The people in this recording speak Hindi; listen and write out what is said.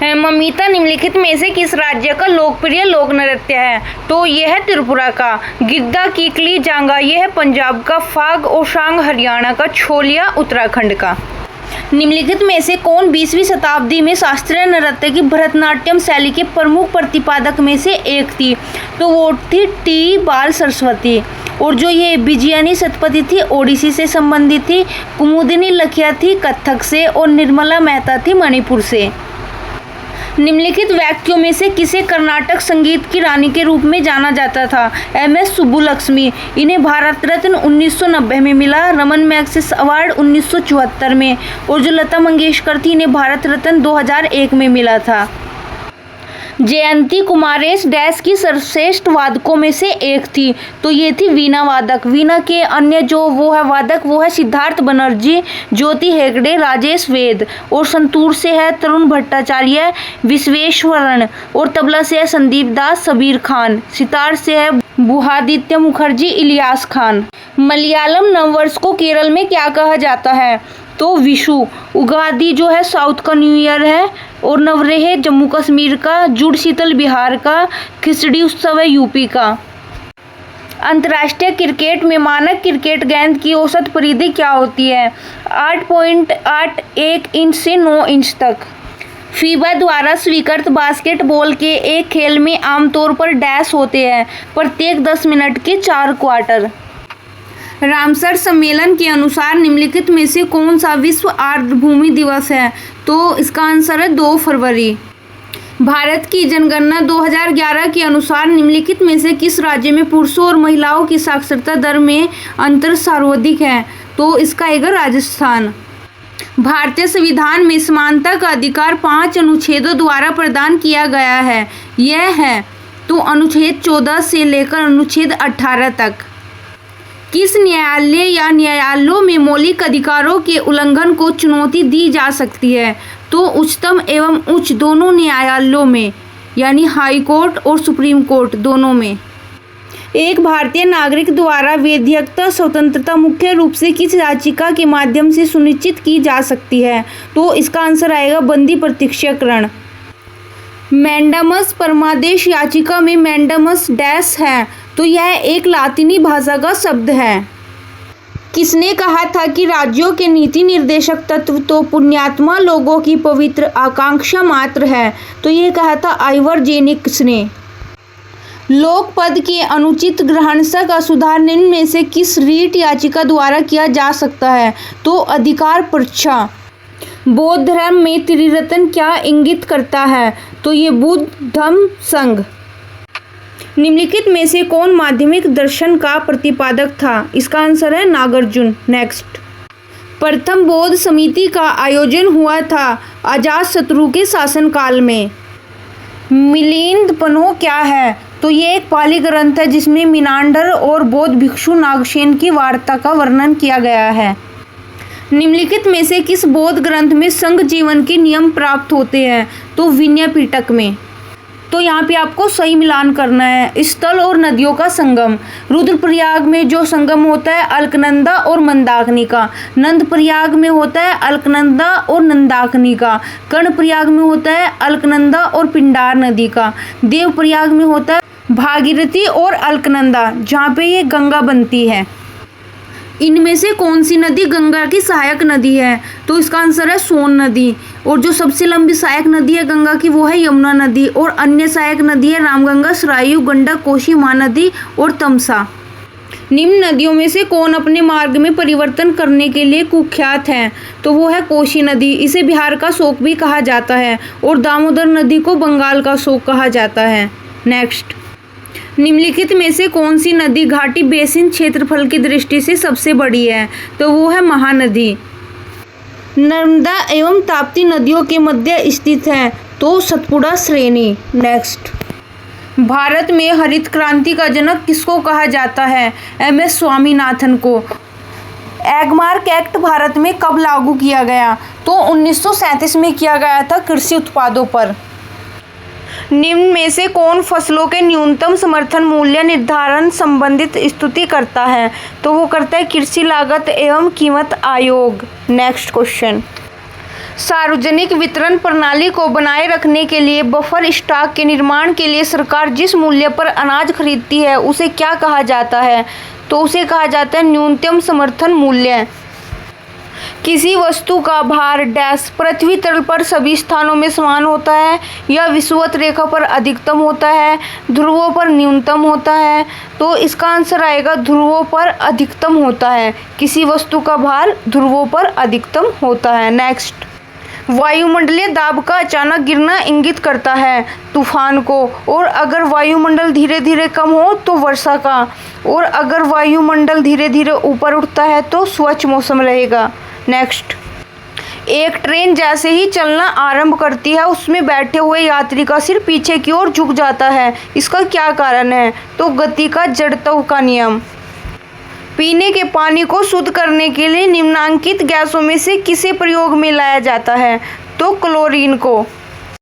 ममिता निम्नलिखित में से किस राज्य का लोकप्रिय लोक नृत्य है? तो यह है त्रिपुरा का। गिद्दा कीकली जांगा यह है पंजाब का। फाग ओशांग हरियाणा का। छोलिया उत्तराखंड का। निम्नलिखित में से कौन 20वीं शताब्दी में शास्त्रीय नृत्य की भरतनाट्यम शैली के प्रमुख प्रतिपादक में से एक थी? तो वो थी टी बाल सरस्वती। और जो ये विजयानी सतपथी थी ओडिसी से संबंधित थी। कुमुदिनी लखिया थी कथक से। और निर्मला मेहता थी मणिपुर से। निम्नलिखित व्यक्तियों में से किसे कर्नाटक संगीत की रानी के रूप में जाना जाता था? एम.एस. सुब्बुलक्ष्मी। इन्हें भारत रत्न 1990 में मिला। रमन मैग्सेसे अवार्ड 1974 में। और जो लता मंगेशकर थी इन्हें भारत रत्न 2001 में मिला था। जयंती कुमारेश डैश की सर्वश्रेष्ठ वादकों में से एक थी। तो ये थी वीणा वादक। वीणा के अन्य जो वो है वादक वो है सिद्धार्थ बनर्जी, ज्योति हेगड़े, राजेश वेद। और संतूर से है तरुण भट्टाचार्य, विश्वेश्वरन। और तबला से है संदीप दास, सबीर खान। सितार से है बुहादित्य मुखर्जी, इलियास खान। मलयालम नववर्ष को केरल में क्या कहा जाता है? तो विशु। उगादि जो है साउथ का न्यू ईयर है। और नवरेह जम्मू कश्मीर का। जुड़ शीतल बिहार का। खिचड़ी उत्सव है यूपी का। अंतर्राष्ट्रीय क्रिकेट में मानक क्रिकेट गेंद की औसत परिधि क्या होती है? 8.81 इंच से 9 इंच तक। फीबा द्वारा स्वीकृत बास्केटबॉल के एक खेल में आमतौर पर डैश होते हैं। प्रत्येक 10 मिनट के 4 क्वार्टर। रामसर सम्मेलन के अनुसार निम्नलिखित में से कौन सा विश्व आर्द्रभूमि दिवस है? तो इसका आंसर है 2 फरवरी। भारत की जनगणना 2011 के अनुसार निम्नलिखित में से किस राज्य में पुरुषों और महिलाओं की साक्षरता दर में अंतर सर्वाधिक है? तो इसका आएगा राजस्थान। भारतीय संविधान में समानता का अधिकार 5 अनुच्छेदों द्वारा प्रदान किया गया है। यह है तो अनुच्छेद 14 से लेकर अनुच्छेद 18 तक। किस न्यायालय या न्यायालयों में मौलिक अधिकारों के उल्लंघन को चुनौती दी जा सकती है? तो उच्चतम एवं उच्च दोनों न्यायालयों में, यानी हाई कोर्ट और सुप्रीम कोर्ट दोनों में। एक भारतीय नागरिक द्वारा वैधानिक स्वतंत्रता मुख्य रूप से किस याचिका के माध्यम से सुनिश्चित की जा सकती है? तो इसका आंसर आएगा बंदी प्रत्यक्षीकरण। मैंडामस परमादेश याचिका में मैंडामस डैश है। तो यह एक लातिनी भाषा का शब्द है। किसने कहा था कि राज्यों के नीति निर्देशक तत्व तो पुण्यात्मा लोगों की पवित्र आकांक्षा मात्र है? तो ये कहा था आइवर जेनिक्स ने। लोकपद के अनुचित ग्रहण का सुधार निम्न में से किस रीट याचिका द्वारा किया जा सकता है? तो अधिकार परीक्षा। बौद्ध धर्म में त्रिरत्न क्या इंगित करता है? तो ये बुद्ध धम्म संघ। निम्नलिखित में से कौन माध्यमिक दर्शन का प्रतिपादक था? इसका आंसर है नागार्जुन। नेक्स्ट। प्रथम बौद्ध समिति का आयोजन हुआ था अजातशत्रु के शासनकाल में। मिलिंद पन्हो क्या है? तो ये एक पाली ग्रंथ है जिसमें मिनांडर और बौद्ध भिक्षु नागसेन की वार्ता का वर्णन किया गया है। निम्नलिखित में से किस बौद्ध ग्रंथ में संघ जीवन के नियम प्राप्त होते हैं? तो विनय पिटक में। तो यहाँ पे आपको सही मिलान करना है। स्थल और नदियों का संगम। रुद्रप्रयाग में जो संगम होता है अलकनंदा और मंदाकिनी का। नंदप्रयाग में होता है अलकनंदा और नंदाकिनी का। कर्णप्रयाग में होता है अलकनंदा और पिंडार नदी का। देवप्रयाग में होता है भागीरथी और अलकनंदा, जहाँ पे ये गंगा बनती है। इनमें से कौन सी नदी गंगा की सहायक नदी है? तो इसका आंसर है सोन नदी। और जो सबसे लंबी सहायक नदी है गंगा की वो है यमुना नदी। और अन्य सहायक नदी है रामगंगा, सरायू, गंडक, कोसी, महानदी और तमसा। निम्न नदियों में से कौन अपने मार्ग में परिवर्तन करने के लिए कुख्यात है? तो वो है कोसी नदी। इसे बिहार का शोक भी कहा जाता है। और दामोदर नदी को बंगाल का शोक कहा जाता है। नेक्स्ट। निम्नलिखित में से कौन सी नदी घाटी बेसिन क्षेत्रफल की दृष्टि से सबसे बड़ी है? तो वो है महानदी। नर्मदा एवं ताप्ती नदियों के मध्य स्थित है। तो सतपुड़ा श्रेणी। नेक्स्ट। भारत में हरित क्रांति का जनक किसको कहा जाता है? एम.एस. स्वामीनाथन को। एगमार्क एक्ट भारत में कब लागू किया गया? तो 1937 में किया गया था कृषि उत्पादों पर। निम्न में से कौन फसलों के न्यूनतम समर्थन मूल्य निर्धारण संबंधित स्तुति करता है? तो वो करता है कृषि लागत एवं कीमत आयोग। Next question. सार्वजनिक वितरण प्रणाली को बनाए रखने के लिए बफर स्टॉक के निर्माण के लिए सरकार जिस मूल्य पर अनाज खरीदती है उसे क्या कहा जाता है? तो उसे कहा जाता है न्यूनतम समर्थन मूल्य। किसी वस्तु का भार डैश पृथ्वी तल पर सभी स्थानों में समान होता है या विषुवत रेखा पर अधिकतम होता है, ध्रुवों पर न्यूनतम होता है? तो इसका आंसर आएगा ध्रुवों पर अधिकतम होता है। किसी वस्तु का भार ध्रुवों पर अधिकतम होता है। नेक्स्ट, वायुमंडलीय दाब का अचानक गिरना इंगित करता है तूफान को, और अगर वायुमंडल धीरे धीरे कम हो तो वर्षा का, और अगर वायुमंडल धीरे धीरे ऊपर उठता है तो स्वच्छ मौसम रहेगा। नेक्स्ट, एक ट्रेन जैसे ही चलना आरंभ करती है उसमें बैठे हुए यात्री का सिर पीछे की ओर झुक जाता है, इसका क्या कारण है? तो गति का जड़त्व का नियम। पीने के पानी को शुद्ध करने के लिए निम्नांकित गैसों में से किसे प्रयोग में लाया जाता है? तो क्लोरीन को।